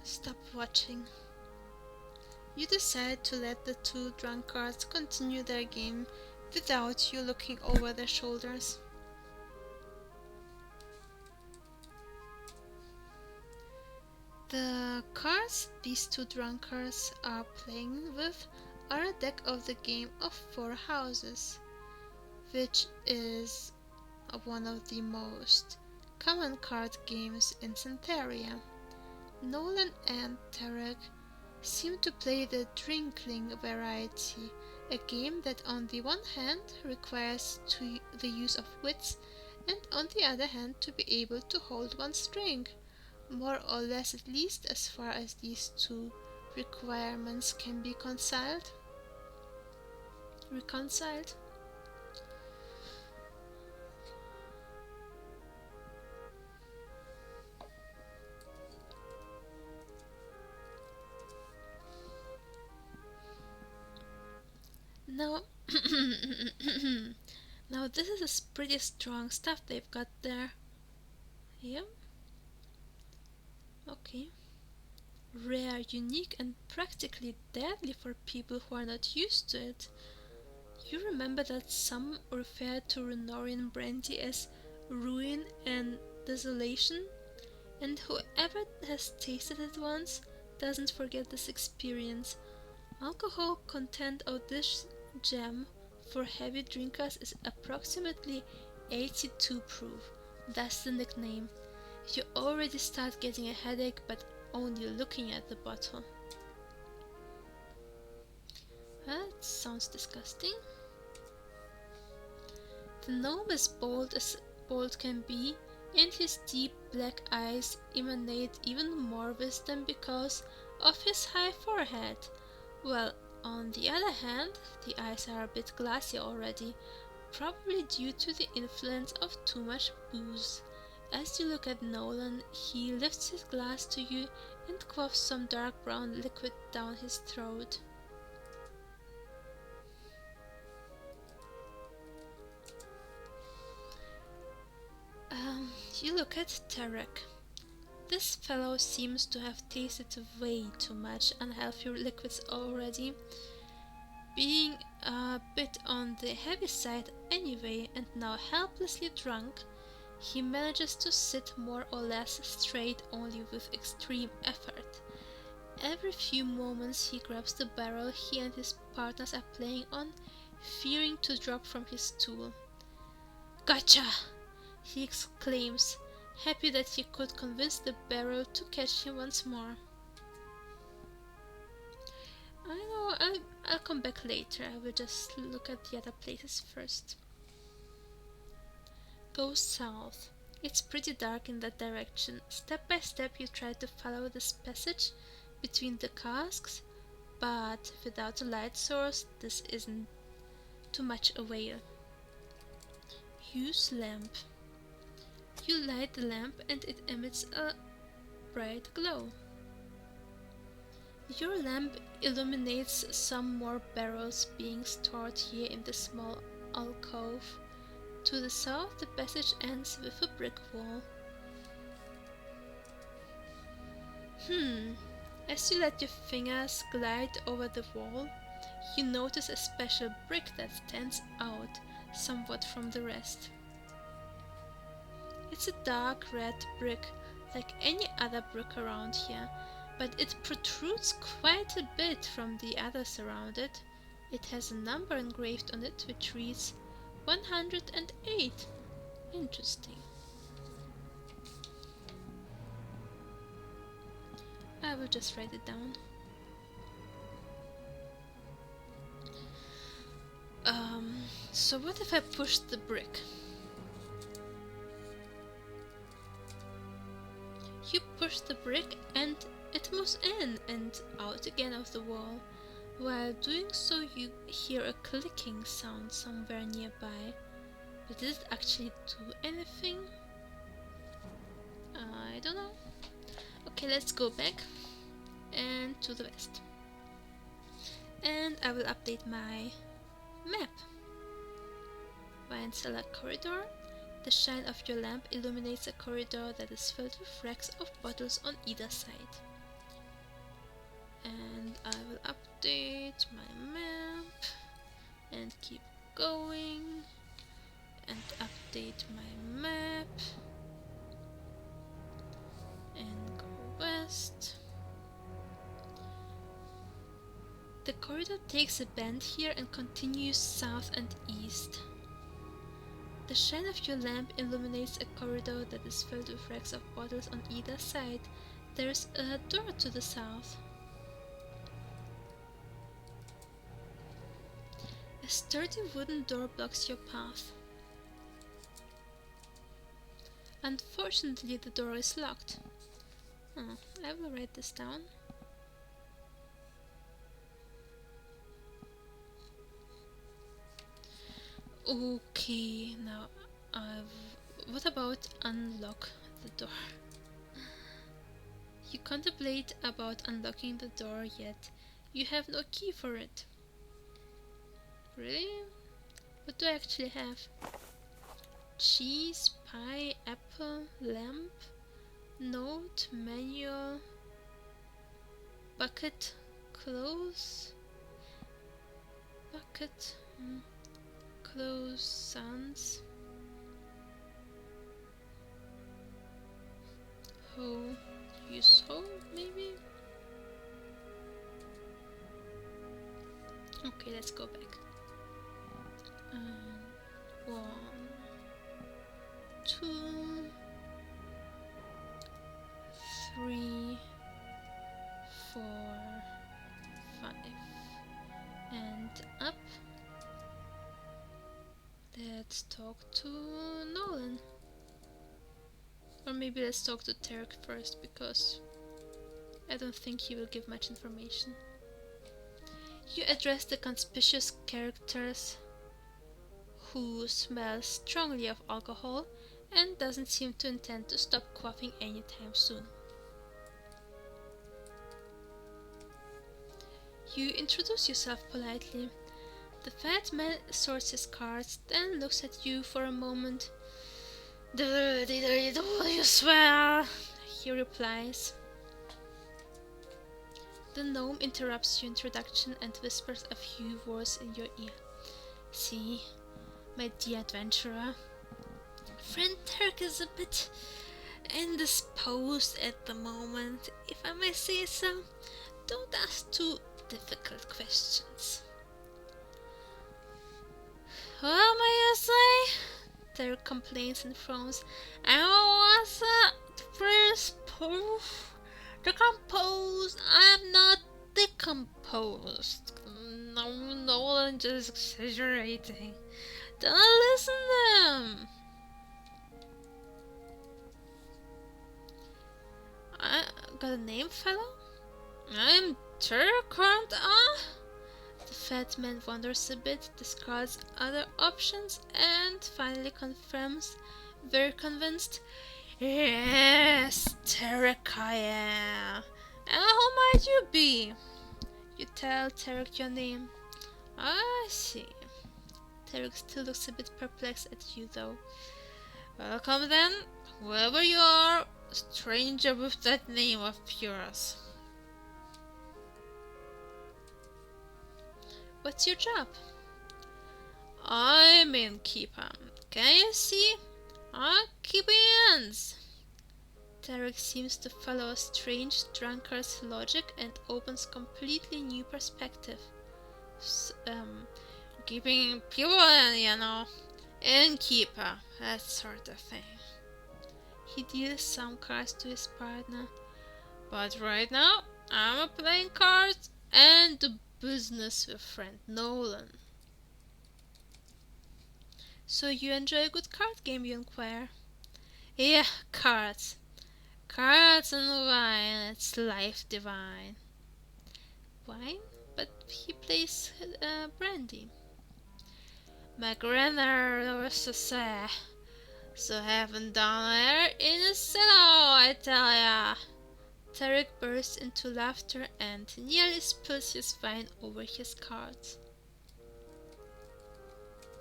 Stop watching. You decide to let the two drunkards continue their game without you looking over their shoulders. The cards these two drunkards are playing with are a deck of the game of 4 houses, which is one of the most common card games in Santharia. Nolan and Tarek seem to play the Drinkling variety, a game that on the one hand requires the use of wits and on the other hand to be able to hold one's drink, more or less, at least as far as these two requirements can be reconciled. Now, now this is pretty strong stuff they've got there. Yeah. Okay. Rare, unique, and practically deadly for people who are not used to it. You remember that some refer to Renorian brandy as ruin and desolation, and whoever has tasted it once doesn't forget this experience. Alcohol content of this gem for heavy drinkers is approximately 82 proof. That's the nickname. You already start getting a headache, but only looking at the bottle. That sounds disgusting. The gnome is bold as bold can be, and his deep black eyes emanate even more wisdom because of his high forehead. Well, on the other hand, the eyes are a bit glassy already, probably due to the influence of too much booze. As you look at Nolan, he lifts his glass to you and quaffs some dark brown liquid down his throat. You look at Tarek. This fellow seems to have tasted way too much unhealthy liquids already, being a bit on the heavy side anyway, and now helplessly drunk. He manages to sit more or less straight only with extreme effort. Every few moments he grabs the barrel he and his partners are playing on, fearing to drop from his stool. "Gotcha!" he exclaims, happy that he could convince the barrel to catch him once more. I know, I'll come back later. I will just look at the other places first. Go south. It's pretty dark in that direction. Step by step you try to follow this passage between the casks, but without a light source this isn't too much avail. Use lamp. You light the lamp and it emits a bright glow. Your lamp illuminates some more barrels being stored here in the small alcove. To the south, the passage ends with a brick wall. As you let your fingers glide over the wall, you notice a special brick that stands out somewhat from the rest. It's a dark red brick, like any other brick around here, but it protrudes quite a bit from the others around it. It has a number engraved on it which reads 108. Interesting. I will just write it down. So what if I push the brick? You push the brick and it moves in and out again of the wall. While doing so, you hear a clicking sound somewhere nearby. But did it actually do anything? I don't know. Okay, let's go back and to the west. And I will update my map. Vincella corridor. The shine of your lamp illuminates a corridor that is filled with racks of bottles on either side. And I will update my map and keep going and update my map and go west. The corridor takes a bend here and continues south and east. The shine of your lamp illuminates a corridor that is filled with racks of bottles on either side. There's a door to the south. A sturdy wooden door blocks your path. Unfortunately, the door is locked. Oh, I will write this down. Okay, now what about unlock the door? You contemplate about unlocking the door, yet you have no key for it. Really? What do I actually have? Cheese, pie, apple, lamp, note, manual, bucket, clothes, bucket, clothes, sons, hoe, use hoe maybe? Okay, let's go back. 1, 2, 3, 4, 5, and up. Let's talk to Nolan. Or maybe let's talk to Tarek first, because I don't think he will give much information. You address the conspicuous characters who smell strongly of alcohol and doesn't seem to intend to stop quaffing anytime soon. You introduce yourself politely. The fat man sorts his cards, then looks at you for a moment. Do you swear? He replies. The gnome interrupts your introduction and whispers a few words in your ear. See, my dear adventurer, friend Turk is a bit indisposed at the moment, if I may say so. Don't ask too difficult questions. What may you say? Turk complains and frowns. I was decomposed. I am not decomposed. No, Nolan just exaggerating. Don't listen to them. I got a name, fellow? I'm Turk, aren't I? The fat man wonders a bit, discards other options, and finally confirms, very convinced, yes, Tarek I am. And who might you be? You tell Tarek your name. I see. Tarek still looks a bit perplexed at you, though. Welcome then, whoever you are, stranger with that name of yours. What's your job? I'm innkeeper. Can you see? I'm keeping ends. Tarek seems to follow a strange drunkard's logic and opens completely new perspective. Keeping people in, you know. Innkeeper, that sort of thing. He deals some cards to his partner. But right now, I'm playing cards and do business with friend Nolan. So you enjoy a good card game, you inquire? Yeah, cards. Cards and wine, it's life divine. Wine? But he plays brandy. My grandmother was to say, so heaven down there in the cellar, I tell ya. Tarek bursts into laughter and nearly spills his wine over his cards.